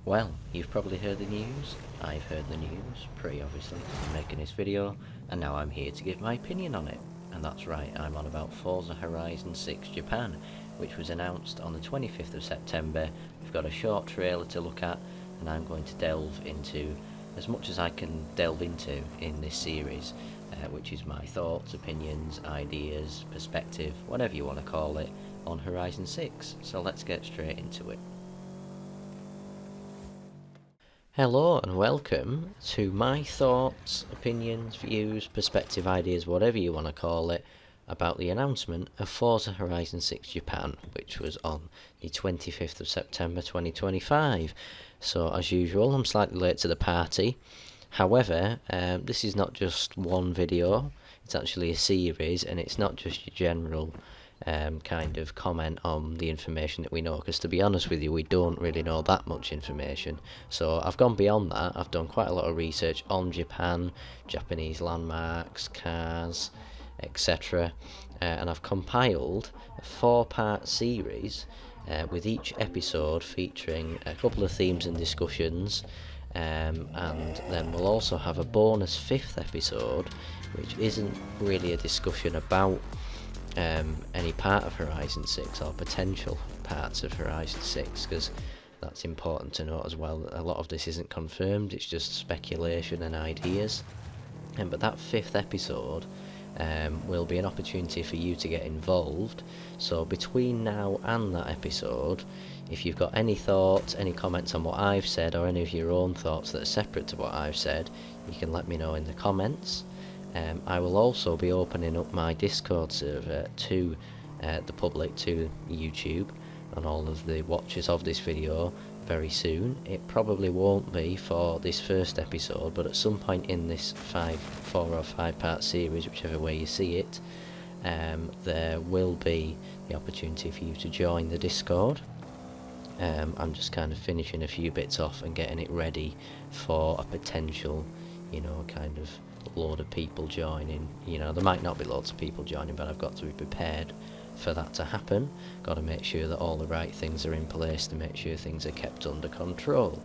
Well, you've probably heard the news, I've heard the news, obviously, I'm making this video, and now I'm here to give my opinion on it. And that's right, I'm on about Forza Horizon 6 Japan, which was announced on the 25th of September. We've got a short trailer to look at, and I'm going to delve into as much as I can delve into in this series, which is my thoughts, opinions, ideas, perspective, whatever you want to call it, on Horizon 6. So let's get straight into it. Hello and welcome to my thoughts, opinions, views, perspective, ideas, whatever you want to call it, about the announcement of Forza Horizon 6 Japan, which was on the 25th of September 2025. So as usual, I'm slightly late to the party. However, this is not just one video, it's actually a series, and it's not just your general kind of comment on the information that we know, because to be honest with you, we don't really know that much information. So I've gone beyond that. I've done quite a lot of research on Japan, Japanese landmarks, cars, etc., and I've compiled a 4-part series with each episode featuring a couple of themes and discussions, and then we'll also have a bonus 5th episode, which isn't really a discussion about any part of Horizon 6 or potential parts of Horizon 6, because that's important to note as well. A lot of this isn't confirmed, it's just speculation and ideas. But that 5th episode will be an opportunity for you to get involved. So between now and that episode, if you've got any thoughts, any comments on what I've said, or any of your own thoughts that are separate to what I've said, you can let me know in the comments. I will also be opening up my Discord server to the public, to YouTube, and all of the watchers of this video very soon. It probably won't be for this first episode, but at some point in this 4 or 5 part series, whichever way you see it, there will be the opportunity for you to join the Discord. I'm just kind of finishing a few bits off and getting it ready for a potential, kind of load of people joining. There might not be loads of people joining, but I've got to be prepared for that to happen. Got to make sure that all the right things are in place to make sure things are kept under control.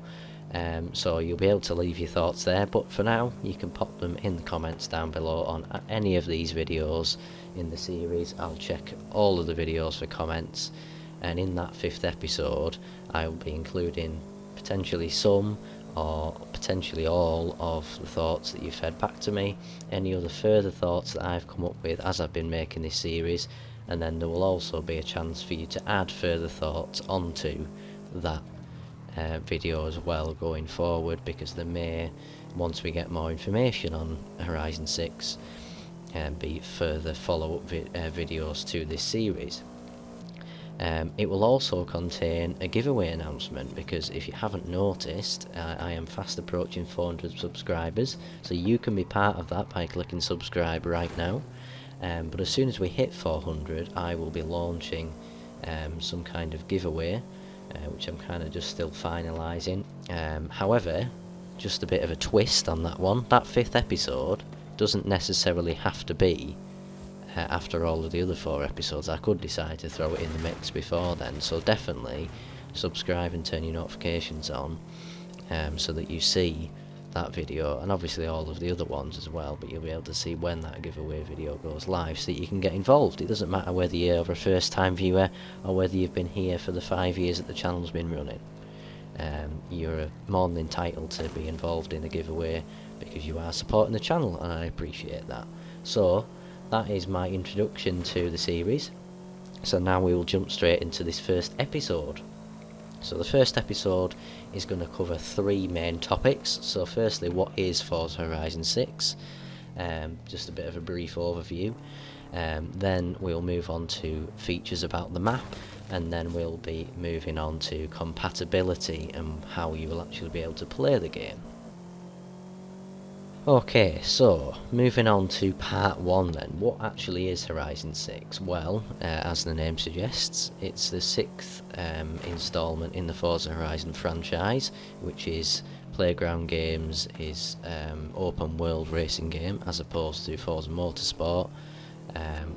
So you'll be able to leave your thoughts there, but for now you can pop them in the comments down below on any of these videos in the series. I'll check all of the videos for comments, and in that 5th episode I will be including potentially some or potentially all of the thoughts that you've fed back to me, any other further thoughts that I've come up with as I've been making this series, and then there will also be a chance for you to add further thoughts onto that video as well going forward, because there may, once we get more information on Horizon 6, be further follow-up videos to this series. It will also contain a giveaway announcement, because if you haven't noticed, I am fast approaching 400 subscribers, so you can be part of that by clicking subscribe right now. But as soon as we hit 400, I will be launching some kind of giveaway, which I'm kind of just still finalising. However, just a bit of a twist on that one, that 5th episode doesn't necessarily have to be after all of the other 4 episodes. I could decide to throw it in the mix before then, so definitely subscribe and turn your notifications on, so that you see that video, and obviously all of the other ones as well, but you'll be able to see when that giveaway video goes live, so that you can get involved. It doesn't matter whether you're a first time viewer or whether you've been here for the 5 years that the channel's been running. You're more than entitled to be involved in the giveaway, because you are supporting the channel, and I appreciate that. So that is my introduction to the series. So now we will jump straight into this first episode. So the first episode is going to cover 3 main topics. So firstly, what is Forza Horizon 6? Just a bit of a brief overview. Then we'll move on to features about the map, and then we'll be moving on to compatibility and how you will actually be able to play the game. Okay, so moving on to part 1 then. What actually is Horizon 6? Well, as the name suggests, it's the 6th instalment in the Forza Horizon franchise, which is Playground Games, is open world racing game, as opposed to Forza Motorsport,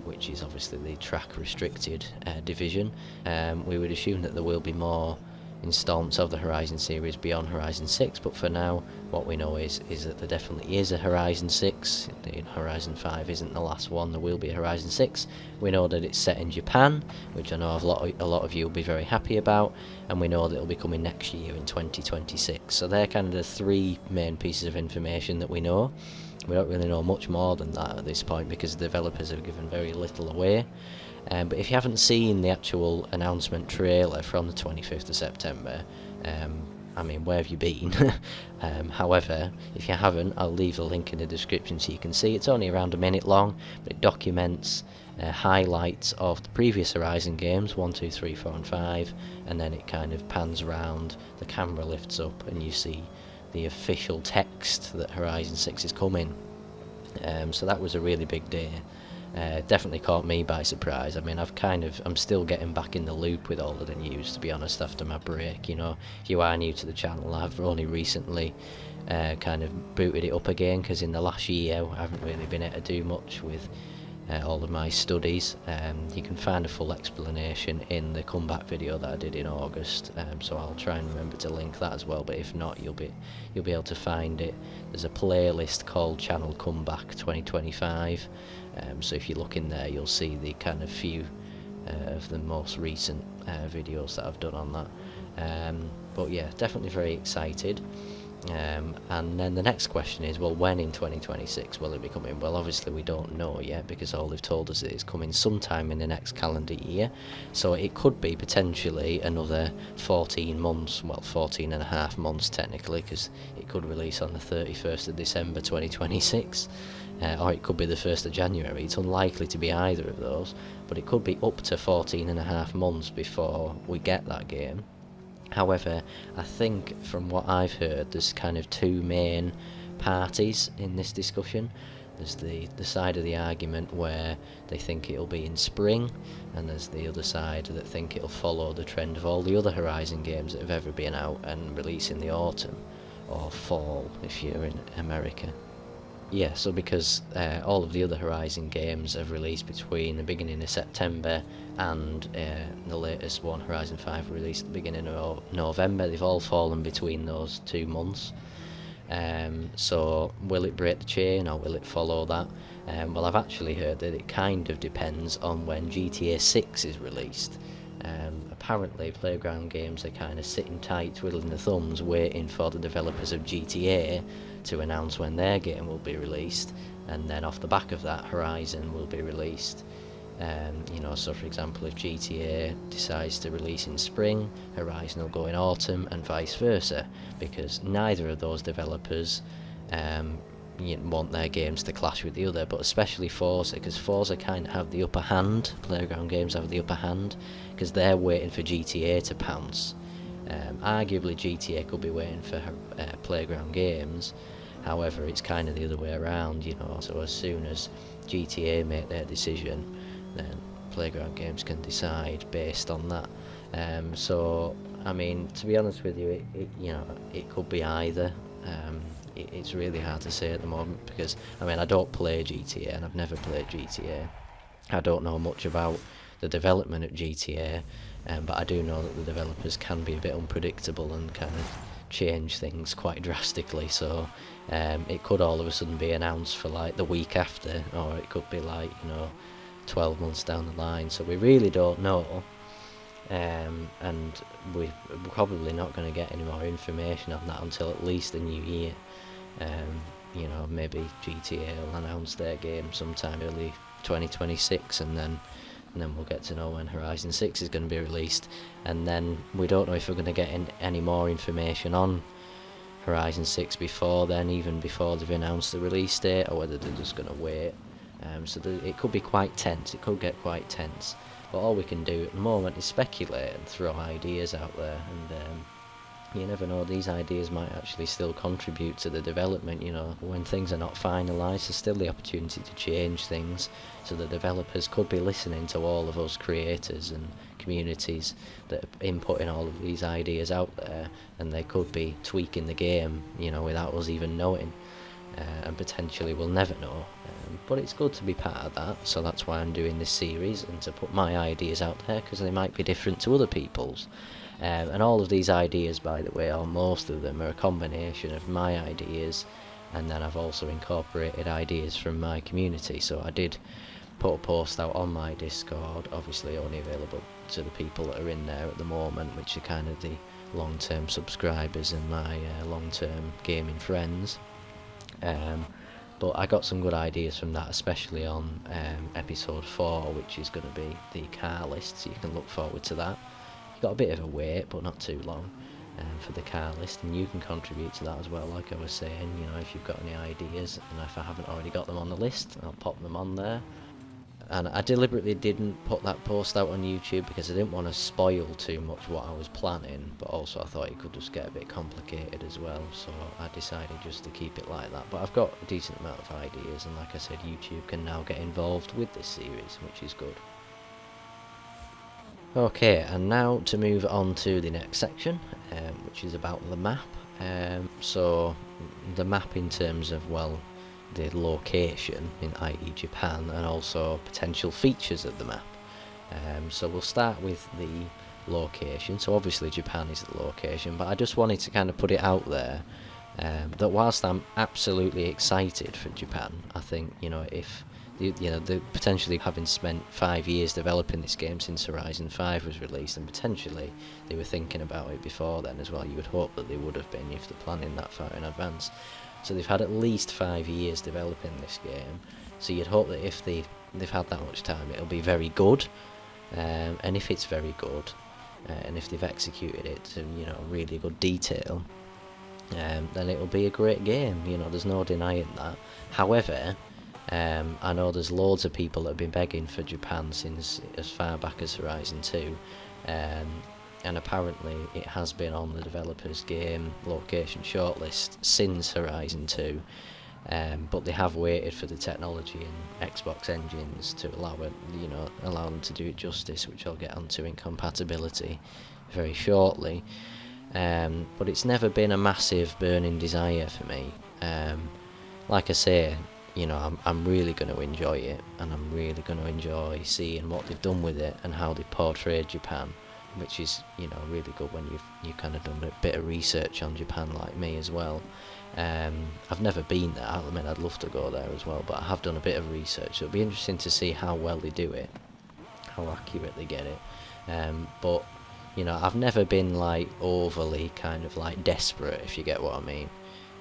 which is obviously the track restricted division. We would assume that there will be more installments of the Horizon series beyond Horizon 6, but for now what we know is that there definitely is a Horizon 6. Horizon 5 isn't the last one, there will be a Horizon 6. We know that it's set in Japan, which I know a lot of you will be very happy about, and we know that it'll be coming next year in 2026. So they're kind of the three main pieces of information that we know. We don't really know much more than that at this point because the developers have given very little away. But if you haven't seen the actual announcement trailer from the 25th of September, I mean, where have you been? However, if you haven't, I'll leave the link in the description so you can see. It's only around a minute long, but it documents highlights of the previous Horizon games, 1, 2, 3, 4 and 5, and then it kind of pans around, the camera lifts up and you see the official text that Horizon 6 is coming. So that was a really big day. Definitely caught me by surprise. I mean, I'm still getting back in the loop with all of the news, to be honest, after my break. You know, if you are new to the channel, I've only recently kind of booted it up again, because in the last year I haven't really been able to do much with all of my studies. You can find a full explanation in the comeback video that I did in August, so I'll try and remember to link that as well, but if not, you'll be able to find it. There's a playlist called Channel Comeback 2025, so if you look in there you'll see the kind of few of the most recent videos that I've done on that. But yeah, definitely very excited. And then the next question is, well, when in 2026 will it be coming? Well, obviously we don't know yet, because all they've told us is it's coming sometime in the next calendar year, so it could be potentially another 14 months, well, 14 and a half months technically, because it could release on the 31st of December 2026, or it could be the 1st of January. It's unlikely to be either of those, but it could be up to 14 and a half months before we get that game. However, I think from what I've heard, there's kind of two main parties in this discussion. There's the side of the argument where they think it'll be in spring, and there's the other side that think it'll follow the trend of all the other Horizon games that have ever been out and release in the autumn, or fall if you're in America. Yeah, so because all of the other Horizon games have released between the beginning of September and the latest one, Horizon 5, released at the beginning of November. They've all fallen between those 2 months. So will it break the chain or will it follow that? Well, I've actually heard that it kind of depends on when GTA 6 is released. Apparently Playground Games are kind of sitting tight, twiddling their thumbs, waiting for the developers of GTA to announce when their game will be released, and then off the back of that, Horizon will be released. You know, so for example, if GTA decides to release in spring, Horizon will go in autumn, and vice versa, because neither of those developers want their games to clash with the other, but especially Forza, because Forza kind of have the upper hand. Playground Games have the upper hand, because they're waiting for GTA to pounce. Arguably GTA could be waiting for Playground Games, however it's kind of the other way around, you know, so as soon as GTA make their decision, then Playground Games can decide based on that. So I mean, to be honest with you, it could be either. It's really hard to say at the moment, because I mean, I don't play GTA and I've never played GTA. I don't know much about the development at GTA, but I do know that the developers can be a bit unpredictable and kind of change things quite drastically, so it could all of a sudden be announced for like the week after, or it could be like, 12 months down the line, so we really don't know. And we're probably not going to get any more information on that until at least the new year. Maybe GTA will announce their game sometime early 2026, and then we'll get to know when Horizon 6 is going to be released, and then we don't know if we're going to get any more information on Horizon 6 before then, even before they've announced the release date, or whether they're just going to wait. So it could be quite tense, it could get quite tense, but all we can do at the moment is speculate and throw ideas out there, and you never know, these ideas might actually still contribute to the development. When things are not finalised, there's still the opportunity to change things, so the developers could be listening to all of us creators and communities that are inputting all of these ideas out there, and they could be tweaking the game, without us even knowing, and potentially we'll never know. But it's good to be part of that, so that's why I'm doing this series, and to put my ideas out there, because they might be different to other people's. And all of these ideas, by the way, or most of them, are a combination of my ideas, and then I've also incorporated ideas from my community. So I did put a post out on my Discord, obviously only available to the people that are in there at the moment, which are kind of the long-term subscribers and my long-term gaming friends. But I got some good ideas from that, especially on episode 4, which is going to be the car list, so you can look forward to that. You've got a bit of a wait, but not too long, for the car list, and you can contribute to that as well. Like I was saying, you know, if you've got any ideas, and if I haven't already got them on the list, I'll pop them on there. And I deliberately didn't put that post out on YouTube because I didn't want to spoil too much what I was planning, but also I thought it could just get a bit complicated as well, so I decided just to keep it like that. But I've got a decent amount of ideas, and like I said, YouTube can now get involved with this series, which is good. Okay, and now to move on to the next section, which is about the map. So the map in terms of, well, the location, in i.e. Japan, and also potential features of the map. So we'll start with the location. So obviously Japan is the location, but I just wanted to kind of put it out there that whilst I'm absolutely excited for Japan, I think, you know, if the potentially having spent 5 years developing this game since Horizon 5 was released, and potentially they were thinking about it before then as well. You would hope that they would have been if they're planning that far in advance. So they've had at least 5 years developing this game, so you'd hope that if they've had that much time, it'll be very good. And if it's very good, and if they've executed it to, you know, really good detail, then it'll be a great game. You know, there's no denying that. However, I know there's loads of people that have been begging for Japan since as far back as Horizon 2, and apparently it has been on the developer's game location shortlist since Horizon 2, but they have waited for the technology and Xbox engines to allow them to do it justice, which I'll get onto in compatibility very shortly. But it's never been a massive burning desire for me. Like I say, you know, I'm really going to enjoy it, and I'm really going to enjoy seeing what they've done with it and how they portrayed Japan, which is, you know, really good when you've kind of done a bit of research on Japan like me as well. I've never been there. I mean, I'd love to go there as well, but I have done a bit of research. So it'll be interesting to see how well they do it, how accurate they get it. But, you know, I've never been like overly kind of like desperate, if you get what I mean.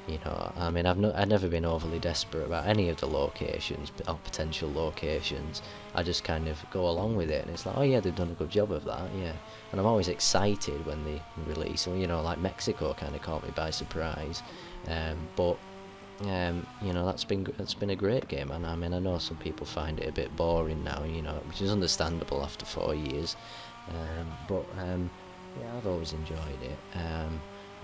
You know, I mean, I've never been overly desperate about any of the locations or potential locations. I just kind of go along with it, and it's like, oh yeah, they've done a good job of that, yeah. And I'm always excited when they release. You know, like Mexico kind of caught me by surprise, but you know, that's been a great game. And I mean, I know some people find it a bit boring now, you know, which is understandable after 4 years. But yeah, I've always enjoyed it.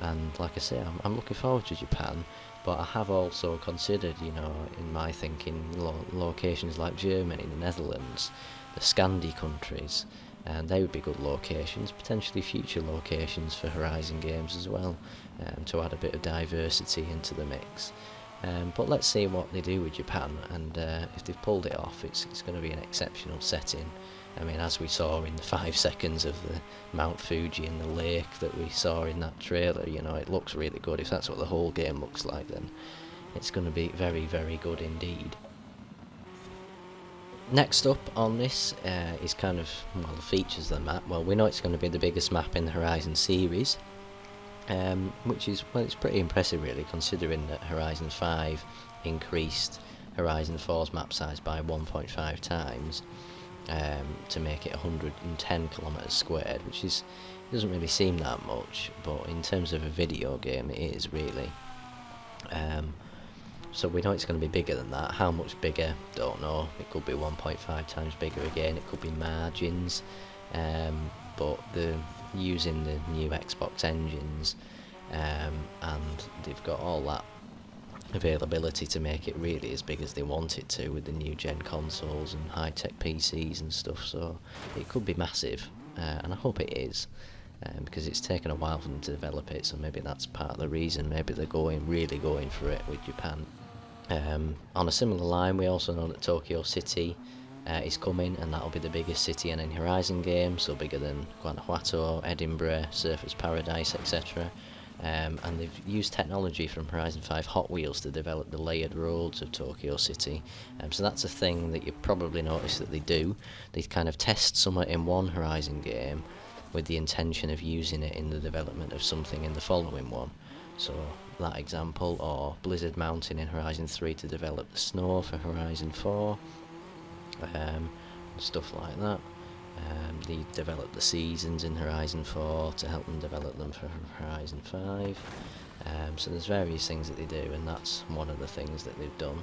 And like I say, I'm looking forward to Japan, but I have also considered, you know, in my thinking, locations like Germany, the Netherlands, the Scandi countries, and they would be good locations, potentially future locations for Horizon games as well, to add a bit of diversity into the mix. But let's see what they do with Japan, and if they've pulled it off, it's going to be an exceptional setting. I mean, as we saw in the 5 seconds of the Mount Fuji and the lake that we saw in that trailer, you know, it looks really good. If that's what the whole game looks like, then it's going to be very, very good indeed. Next up on this is kind of, well, the features of the map. Well, we know it's going to be the biggest map in the Horizon series, which is, well, it's pretty impressive really, considering that Horizon 5 increased Horizon 4's map size by 1.5 times. To make it 110 kilometers squared, which doesn't really seem that much, but in terms of a video game, it is really. So we know it's going to be bigger than that. How much bigger? Don't know. It could be 1.5 times bigger again. It could be margins, but they're using the new Xbox engines, and they've got all that availability to make it really as big as they want it to with the new gen consoles and high-tech PCs and stuff, so it could be massive, and I hope it is, because it's taken a while for them to develop it, so maybe that's part of the reason. Maybe they're really going for it with Japan. On a similar line, we also know that Tokyo City is coming, and that'll be the biggest city in any Horizon game, so bigger than Guanajuato, Edinburgh, Surfers Paradise, etc. And they've used technology from Horizon 5 Hot Wheels to develop the layered roads of Tokyo City. So that's a thing that you've probably noticed that they do. They kind of test somewhere in one Horizon game with the intention of using it in the development of something in the following one. So that example, or Blizzard Mountain in Horizon 3 to develop the snow for Horizon 4, stuff like that. They developed the seasons in Horizon 4 to help them develop them for Horizon 5. So there's various things that they do, and that's one of the things that they've done.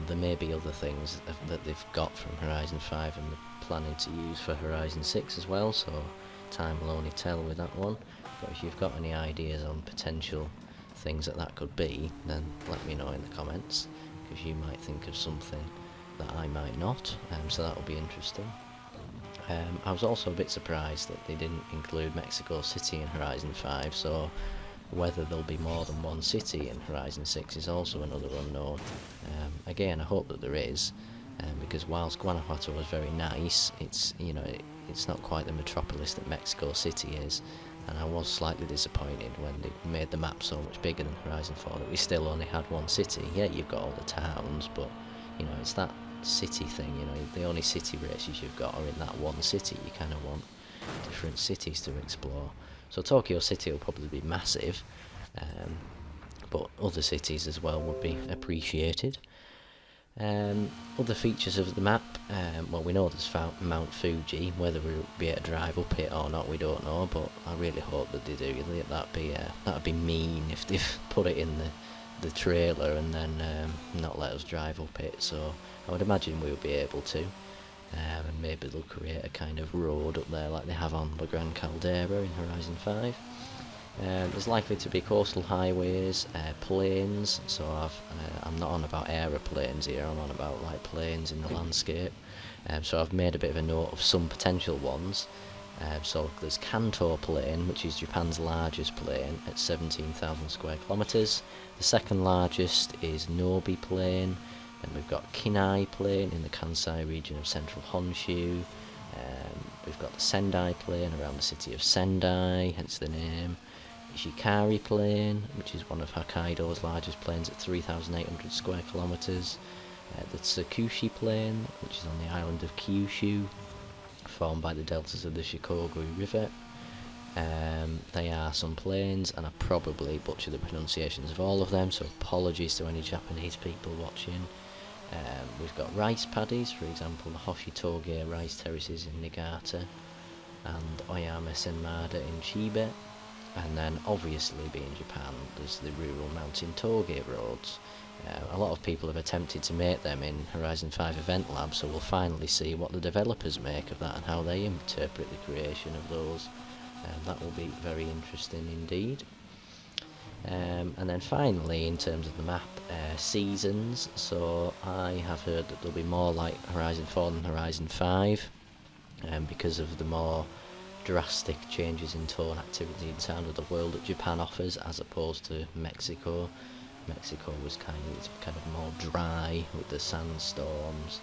There may be other things that they've got from Horizon 5 and they're planning to use for Horizon 6 as well, so time will only tell with that one. But if you've got any ideas on potential things that could be, then let me know in the comments, because you might think of something that I might not, so that will be interesting. I was also a bit surprised that they didn't include Mexico City in Horizon 5, so whether there'll be more than one city in Horizon 6 is also another unknown. Again, I hope that there is, because whilst Guanajuato was very nice, it's not quite the metropolis that Mexico City is, and I was slightly disappointed when they made the map so much bigger than Horizon 4 that we still only had one city. Yeah, you've got all the towns, but it's that city thing, the only city races you've got are in that one city. You kind of want different cities to explore. So Tokyo City will probably be massive, but other cities as well would be appreciated. Other features of the map, well, we know there's Mount Fuji. Whether we'll be able to drive up it or not, we don't know, but I really hope that they do. That'd be mean if they've put it in the trailer and then not let us drive up it, so I would imagine we'll be able to, and maybe they'll create a kind of road up there like they have on La Gran Caldera in Horizon 5. There's likely to be coastal highways, planes, so I'm not on about aeroplanes here, I'm on about like planes in the landscape, so I've made a bit of a note of some potential ones. So there's Kanto Plain, which is Japan's largest plain at 17,000 square kilometres. The second largest is Nobi Plain, and we've got Kinai Plain in the Kansai region of central Honshu. We've got the Sendai Plain around the city of Sendai, hence the name. Ishikari Plain, which is one of Hokkaido's largest plains at 3,800 square kilometres. The Tsukushi Plain, which is on the island of Kyushu, formed by the deltas of the Shikogu River. They are some plains, and I probably butcher the pronunciations of all of them, so apologies to any Japanese people watching. We've got rice paddies, for example the Hoshitoge rice terraces in Niigata and Oyama Senmada in Chiba. And then obviously, being Japan, there's the rural mountain toge roads. A lot of people have attempted to make them in Horizon 5 EventLabs, so we'll finally see what the developers make of that and how they interpret the creation of those. That will be very interesting indeed. And then finally, in terms of the map, seasons. So I have heard that there'll be more like Horizon 4 than Horizon 5, because of the more drastic changes in tone, activity and sound of the world that Japan offers, as opposed to Mexico. Mexico was kind of more dry with the sandstorms.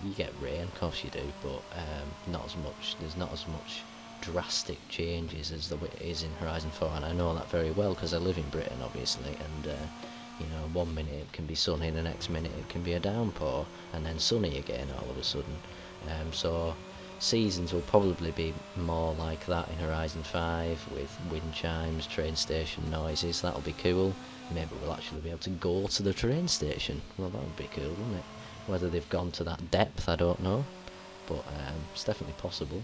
You get rain, of course you do, but not as much. There's not as much drastic changes as there is in Horizon 4, and I know that very well because I live in Britain, obviously, and 1 minute it can be sunny, the next minute it can be a downpour, and then sunny again all of a sudden. So seasons will probably be more like that in Horizon 5, with wind chimes, train station noises. That'll be cool. Maybe we'll actually be able to go to the train station. Well, that would be cool, wouldn't it? Whether they've gone to that depth, I don't know, but it's definitely possible.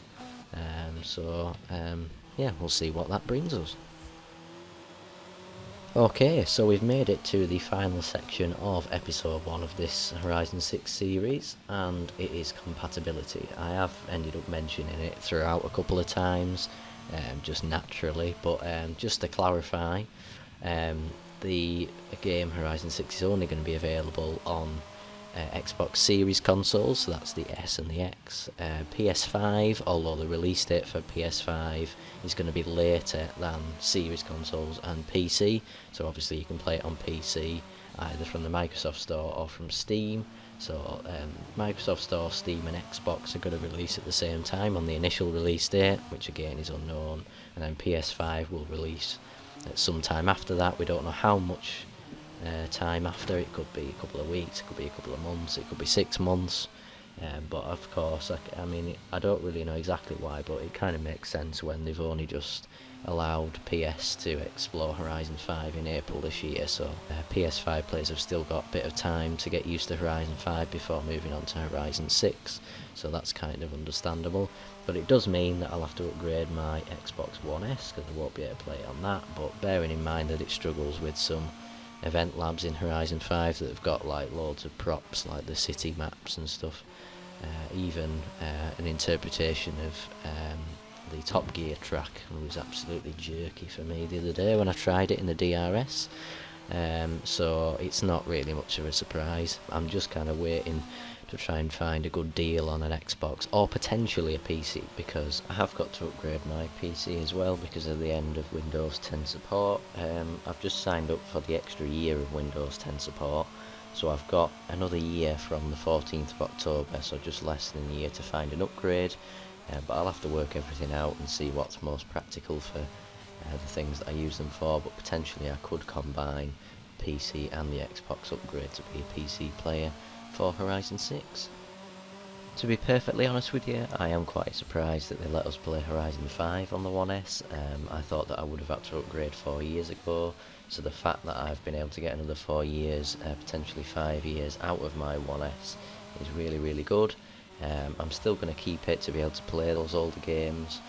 Yeah, we'll see what that brings us. Okay, so we've made it to the final section of episode 1 of this Horizon 6 series, and it is compatibility. I have ended up mentioning it throughout a couple of times, just naturally, but just to clarify, the game Horizon 6 is only going to be available on Xbox Series consoles, so that's the S and the X. PS5, although the release date for PS5 is going to be later than Series consoles and PC, so obviously you can play it on PC either from the Microsoft Store or from Steam. So Microsoft Store, Steam and Xbox are going to release at the same time on the initial release date, which again is unknown, and then PS5 will release at some time after that. We don't know how much time after. It could be a couple of weeks, it could be a couple of months, it could be 6 months. But of course, I mean, I don't really know exactly why, but it kind of makes sense when they've only just allowed PS to explore Horizon 5 in April this year, so PS5 players have still got a bit of time to get used to Horizon 5 before moving on to Horizon 6, so that's kind of understandable. But it does mean that I'll have to upgrade my Xbox One S, because I won't be able to play it on that, but bearing in mind that it struggles with some EventLabs in Horizon 5 that have got like loads of props like the city maps and stuff, even an interpretation of the Top Gear track was absolutely jerky for me the other day when I tried it in the DRS, so it's not really much of a surprise. I'm just kind of waiting to try and find a good deal on an Xbox or potentially a PC, because I have got to upgrade my PC as well because of the end of Windows 10 support. I've just signed up for the extra year of Windows 10 support, so I've got another year from the 14th of October, so just less than a year to find an upgrade. But I'll have to work everything out and see what's most practical for the things that I use them for, but potentially I could combine PC and the Xbox upgrade to be a PC player for Horizon 6. To be perfectly honest with you, I am quite surprised that they let us play Horizon 5 on the One S. I thought that I would have had to upgrade 4 years ago, so the fact that I've been able to get another 4 years, potentially 5 years out of my One S is really, really good. I'm still going to keep it to be able to play those older games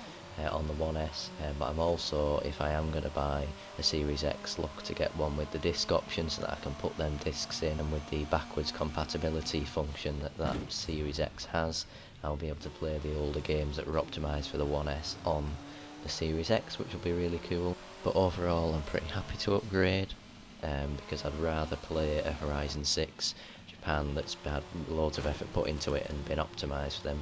on the One S, but I'm also, if I am going to buy a Series X, look to get one with the disc option so that I can put them discs in, and with the backwards compatibility function that Series X has, I'll be able to play the older games that were optimised for the One S on the Series X, which will be really cool. But overall I'm pretty happy to upgrade, because I'd rather play a Horizon 6 Japan that's had loads of effort put into it and been optimised for them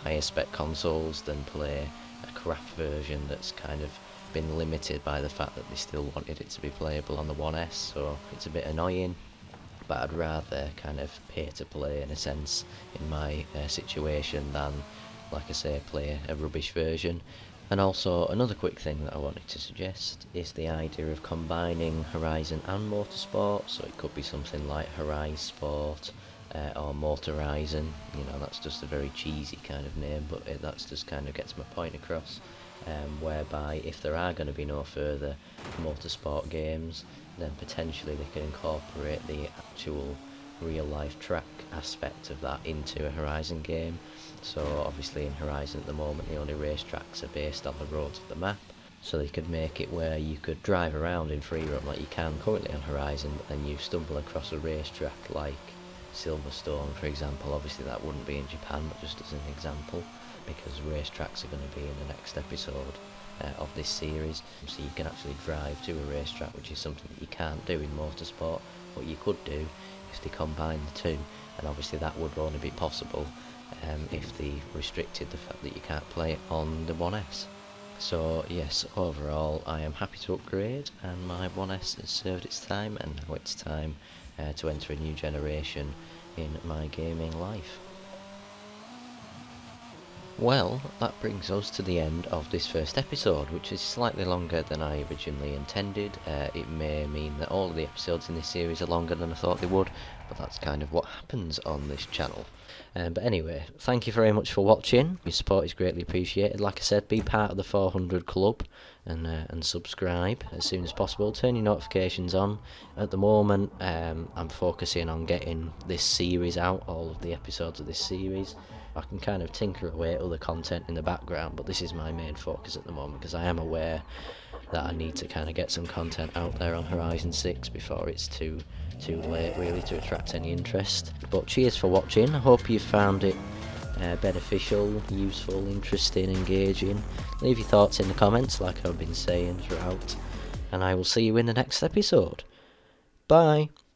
higher spec consoles than play a crap version that's kind of been limited by the fact that they still wanted it to be playable on the One S, so it's a bit annoying. But I'd rather kind of pay to play in a sense in my situation than, like I say, play a rubbish version. And also another quick thing that I wanted to suggest is the idea of combining Horizon and Motorsport, so it could be something like Horizon Sport or Motorizon. You know, that's just a very cheesy kind of name, but that's just kind of gets my point across, whereby if there are going to be no further motorsport games, then potentially they can incorporate the actual real life track aspect of that into a Horizon game. So obviously in Horizon at the moment the only racetracks are based on the roads of the map, so they could make it where you could drive around in free roam like you can currently on Horizon, but then you stumble across a racetrack like Silverstone for example. Obviously that wouldn't be in Japan, but just as an example, because racetracks are going to be in the next episode of this series, so you can actually drive to a racetrack, which is something that you can't do in Motorsport. What you could do is to combine the two, and obviously that would only be possible if they restricted the fact that you can't play it on the One S. So yes, overall I am happy to upgrade, and my One S has served its time, and now it's time to enter a new generation in my gaming life. Well, that brings us to the end of this first episode, which is slightly longer than I originally intended. It may mean that all of the episodes in this series are longer than I thought they would, but that's kind of what happens on this channel. But anyway, thank you very much for watching. Your support is greatly appreciated. Like I said, be part of the 400 club and subscribe as soon as possible. Turn your notifications on. At the moment, I'm focusing on getting this series out, all of the episodes of this series. I can kind of tinker away at other content in the background, but this is my main focus at the moment, because I am aware that I need to kind of get some content out there on Horizon 6 before it's too late really to attract any interest. But cheers for watching. I hope you found it beneficial, useful, interesting, engaging. Leave your thoughts in the comments like I've been saying throughout, and I will see you in the next episode. Bye!